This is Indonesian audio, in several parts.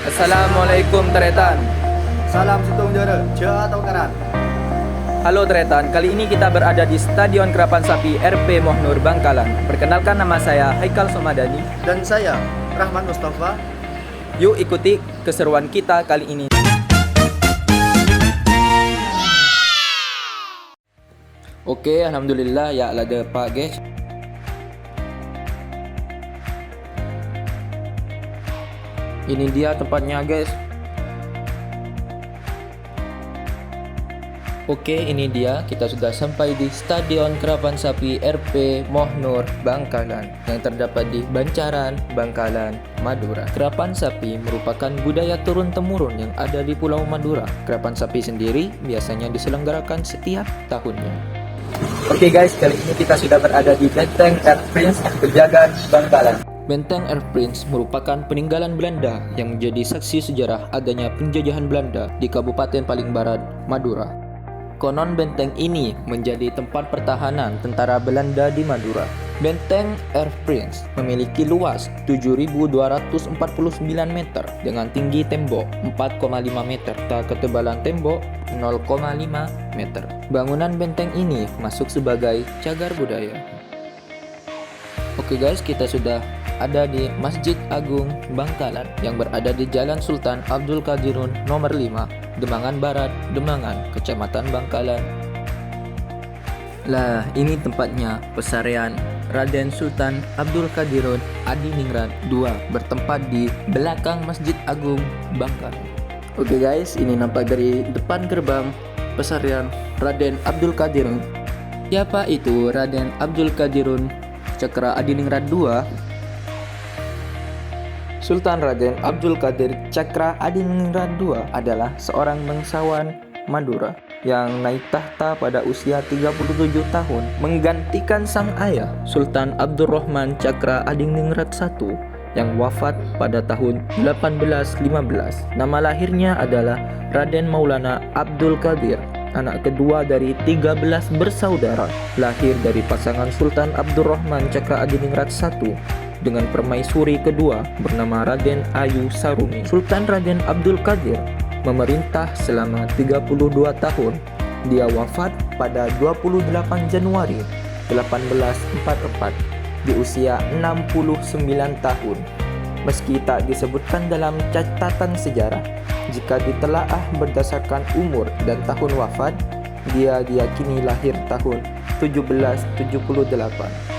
Assalamualaikum Tretan. Salam Situng Jere, Jawa atau Karan. Halo Tretan, kali ini kita berada di Stadion Kerapan Sapi RP Mohnur Bangkalan. Perkenalkan, nama saya Haikal Somadani. Dan saya, Rahman Mustafa. Yuk ikuti keseruan kita kali ini. Oke, alhamdulillah ya ada Pak guys. Ini dia tempatnya guys. Oke, ini dia, kita sudah sampai di Stadion Kerapan Sapi RP Mohnur Bangkalan yang terdapat di Bancaran, Bangkalan, Madura. Kerapan sapi merupakan budaya turun-temurun yang ada di Pulau Madura. Kerapan sapi sendiri biasanya diselenggarakan setiap tahunnya. Oke guys, kali ini kita sudah berada di Benteng Air Prince Pejagan Bangkalan. Benteng Air Prince merupakan peninggalan Belanda yang menjadi saksi sejarah adanya penjajahan Belanda di Kabupaten Paling Barat, Madura. Konon benteng ini menjadi tempat pertahanan tentara Belanda di Madura. Benteng Air Prince memiliki luas 7.249 meter dengan tinggi tembok 4,5 meter dan ketebalan tembok 0,5 meter. Bangunan benteng ini masuk sebagai cagar budaya. Oke guys, kita sudah ada di Masjid Agung Bangkalan yang berada di Jalan Sultan Abdul Qadirun nomor 5, Demangan Barat, Demangan, Kecamatan Bangkalan. Lah, ini tempatnya pesarian Raden Sultan Abdul Qadirun Adiningrat II bertempat di belakang Masjid Agung Bangkalan. Oke guys, ini nampak dari depan gerbang pesarian Raden Abdul Qadirun. Siapa itu Raden Abdul Qadirun Cakra Adiningrat II? Sultan Raden Abdul Qadir Cakra Adiningrat II adalah seorang bangsawan Madura yang naik tahta pada usia 37 tahun menggantikan sang ayah Sultan Abdurrahman Cakra Adiningrat I yang wafat pada tahun 1815. Nama lahirnya adalah Raden Maulana Abdul Qadir, anak kedua dari 13 bersaudara, lahir dari pasangan Sultan Abdurrahman Cakra Adiningrat I dengan permaisuri kedua bernama Raden Ayu Sarumi. Sultan Raden Abdul Qadir memerintah selama 32 tahun. Dia wafat pada 28 Januari 1844 di usia 69 tahun. Meski tak disebutkan dalam catatan sejarah, jika ditelaah berdasarkan umur dan tahun wafat, dia diyakini lahir tahun 1778.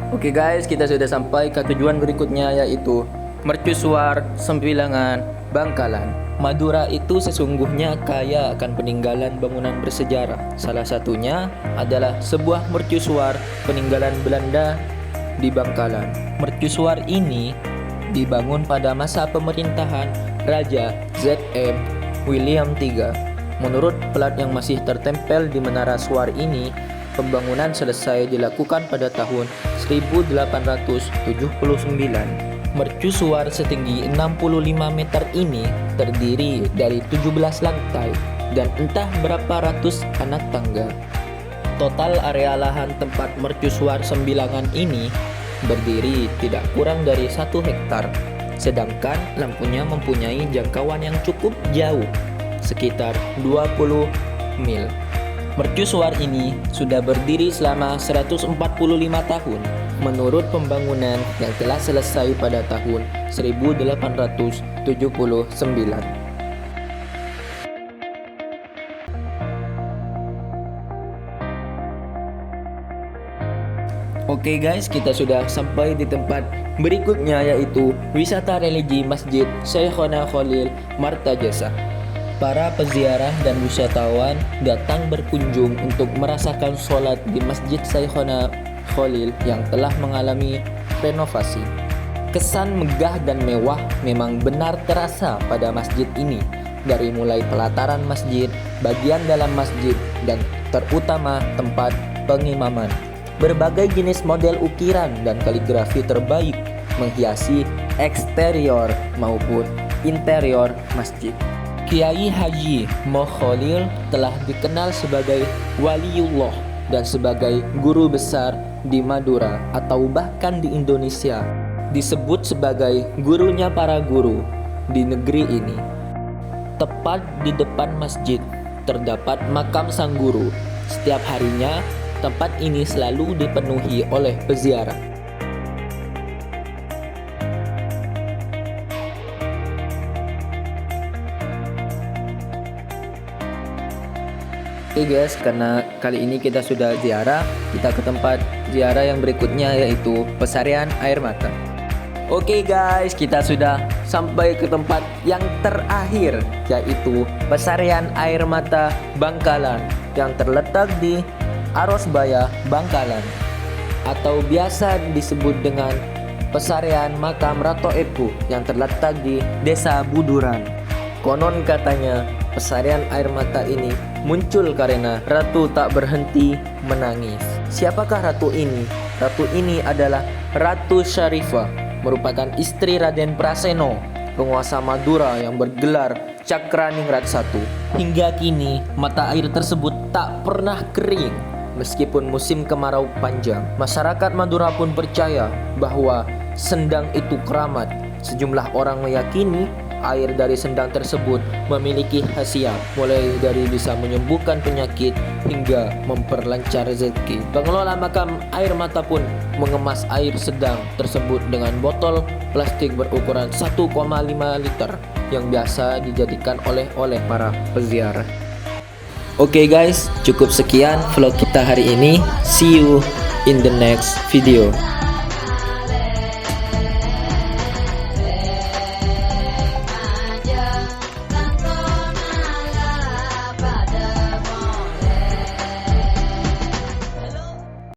Oke guys, kita sudah sampai ke tujuan berikutnya, yaitu Mercusuar Sembilangan Bangkalan. Madura itu sesungguhnya kaya akan peninggalan bangunan bersejarah. Salah satunya adalah sebuah mercusuar peninggalan Belanda di Bangkalan. Mercusuar ini dibangun pada masa pemerintahan Raja Z.M. William III. Menurut plat yang masih tertempel di menara suar ini, pembangunan selesai dilakukan pada tahun 1879. Mercusuar setinggi 65 meter ini terdiri dari 17 lantai dan entah berapa ratus anak tangga. Total area lahan tempat mercusuar Sembilangan ini berdiri tidak kurang dari 1 hektar, sedangkan lampunya mempunyai jangkauan yang cukup jauh, sekitar 20 mil. Mercusuar ini sudah berdiri selama 145 tahun menurut pembangunan yang telah selesai pada tahun 1879. Oke guys, kita sudah sampai di tempat berikutnya, yaitu wisata religi Masjid Syekhona Khalil Martajasa. Para peziarah dan wisatawan datang berkunjung untuk merasakan sholat di Masjid Syekhona Khalil yang telah mengalami renovasi. Kesan megah dan mewah memang benar terasa pada masjid ini, dari mulai pelataran masjid, bagian dalam masjid, dan terutama tempat pengimaman. Berbagai jenis model ukiran dan kaligrafi terbaik menghiasi eksterior maupun interior masjid. Kiai Haji Moh Khalil telah dikenal sebagai waliullah dan sebagai guru besar di Madura atau bahkan di Indonesia. disebut sebagai gurunya para guru di negeri ini. Tepat di depan masjid terdapat makam sang guru. Setiap harinya, tempat ini selalu dipenuhi oleh peziarah. Oke guys, karena kali ini kita sudah ziarah, kita ke tempat ziarah yang berikutnya, yaitu Pesarian Air Mata. Oke guys, kita sudah sampai ke tempat yang terakhir, yaitu Pesarian Air Mata Bangkalan yang terletak di Arosbaya, Bangkalan, atau biasa disebut dengan Pesarian Makam Rato Epu yang terletak di Desa Buduran. Konon katanya Pesarian Air Mata ini muncul karena ratu tak berhenti menangis. Siapakah ratu ini? Ratu ini adalah Ratu Syarifah, merupakan istri Raden Praseno, penguasa Madura yang bergelar Cakraningrat I. Hingga kini mata air tersebut tak pernah kering meskipun musim kemarau panjang. Masyarakat Madura pun percaya bahwa sendang itu keramat. Sejumlah orang meyakini air dari sendang tersebut memiliki khasiat, mulai dari bisa menyembuhkan penyakit hingga memperlancar rezeki. Pengelola makam air mata pun mengemas air sedang tersebut dengan botol plastik berukuran 1,5 liter yang biasa dijadikan oleh-oleh para peziarah. Oke guys, cukup sekian vlog kita hari ini. See you in the next video.